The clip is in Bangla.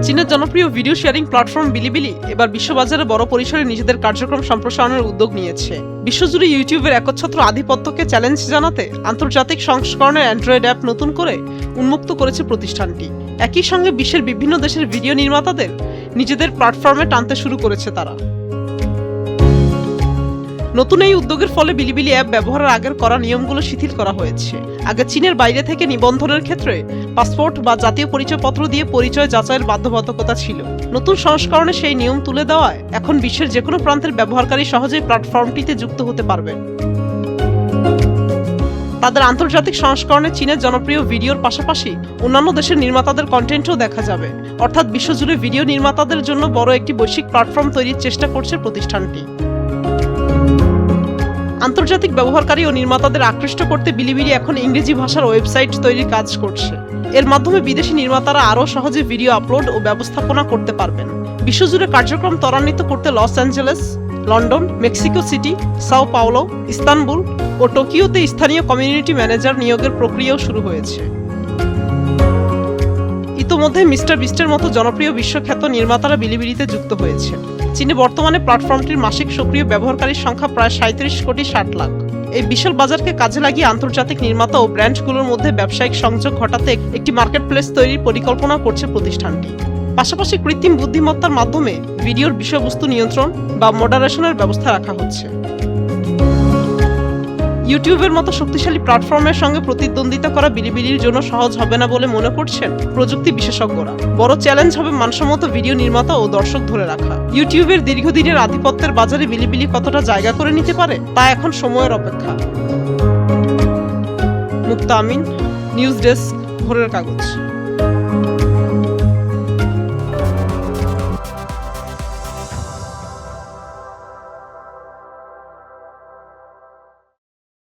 চীনের জনপ্রিয় ভিডিও শেয়ারিং প্ল্যাটফর্ম বিলিবিলি এবার বিশ্ববাজারে বড় পরিসরে নিজেদের কার্যক্রম সম্প্রসারণের উদ্যোগ নিয়েছে। বিশ্বজুড়ে ইউটিউবের একচ্ছত্র আধিপত্যকে চ্যালেঞ্জ জানাতে আন্তর্জাতিক সংস্করণের অ্যান্ড্রয়েড অ্যাপ নতুন করে উন্মুক্ত করেছে প্রতিষ্ঠানটি। একই সঙ্গে বিশ্বের বিভিন্ন দেশের ভিডিও নির্মাতাদের নিজেদের প্ল্যাটফর্মে টানতে শুরু করেছে তারা। নতুন এই উদ্যোগের ফলে বিলিবিলি অ্যাপ ব্যবহারের আগের করা নিয়মগুলো শিথিল করা হয়েছে। আগে চীনের বাইরে থেকে নিবন্ধনের ক্ষেত্রে পাসপোর্ট বা জাতীয় পরিচয়পত্র দিয়ে পরিচয় যাচাইয়ের বাধ্যবাধকতা ছিল। নতুন সংস্করণে সেই নিয়ম তুলে দেওয়ায় এখন বিশ্বের যে কোনো প্রান্তের ব্যবহারকারী সহজেই প্ল্যাটফর্মটিতে যুক্ত হতে পারবেন। তাদের আন্তর্জাতিক সংস্করণে চীনের জনপ্রিয় ভিডিওর পাশাপাশি অন্যান্য দেশের নির্মাতাদের কন্টেন্টও দেখা যাবে। অর্থাৎ বিশ্বজুড়ে ভিডিও নির্মাতাদের জন্য বড় একটি বৈশ্বিক প্ল্যাটফর্ম তৈরির চেষ্টা করছে প্রতিষ্ঠানটি। আন্তর্জাতিক ব্যবহারকারী ও নির্মাতাদের আকৃষ্ট করতে বিলিবিলি এখন ইংরেজি ভাষার ওয়েবসাইট তৈরির কাজ করছে। এর মাধ্যমে বিদেশি নির্মাতারা আরও সহজে ভিডিও আপলোড ও ব্যবস্থাপনা করতে পারবেন। বিশ্বজুড়ে কার্যক্রম ত্বরান্বিত করতে Los Angeles, London, Mexico City, São Paulo, Istanbul ও টোকিওতে স্থানীয় কমিউনিটি ম্যানেজার নিয়োগের প্রক্রিয়াও শুরু হয়েছে। ইতোমধ্যে মিস্টার বিস্টের মতো জনপ্রিয় বিশ্বখ্যাত নির্মাতারা বিলিবিলিতে যুক্ত হয়েছে। চীনে বর্তমানে প্ল্যাটফর্মটির মাসিক সক্রিয় ব্যবহারকারীর সংখ্যা প্রায় 37,60,00,000। এই বিশাল বাজারকে কাজে লাগিয়ে আন্তর্জাতিক নির্মাতা ও ব্র্যান্ডগুলোর মধ্যে ব্যবসায়িক সংযোগ ঘটাতে একটি মার্কেটপ্লেস তৈরির পরিকল্পনা করছে প্রতিষ্ঠানটি। পাশাপাশি কৃত্রিম বুদ্ধিমত্তার মাধ্যমে ভিডিওর বিষয়বস্তু নিয়ন্ত্রণ বা মডারেশনের ব্যবস্থা রাখা হচ্ছে। ইউটিউবের মতো শক্তিশালী প্ল্যাটফর্মের সঙ্গে প্রতিদ্বন্দ্বিতা করা বিলিবিলির জন্য সহজ হবে না বলে মনে করছেন প্রযুক্তি বিশেষজ্ঞরা। বড় চ্যালেঞ্জ হবে মানসম্মত ভিডিও নির্মাতা ও দর্শক ধরে রাখা। ইউটিউবের দীর্ঘদিনের আধিপত্যের বাজারে বিলিবিলি কতটা জায়গা করে নিতে পারে তা এখন সময়ের অপেক্ষা। মুক্তা আমিন, নিউজ ডেস্ক, ভোরের কাগজ।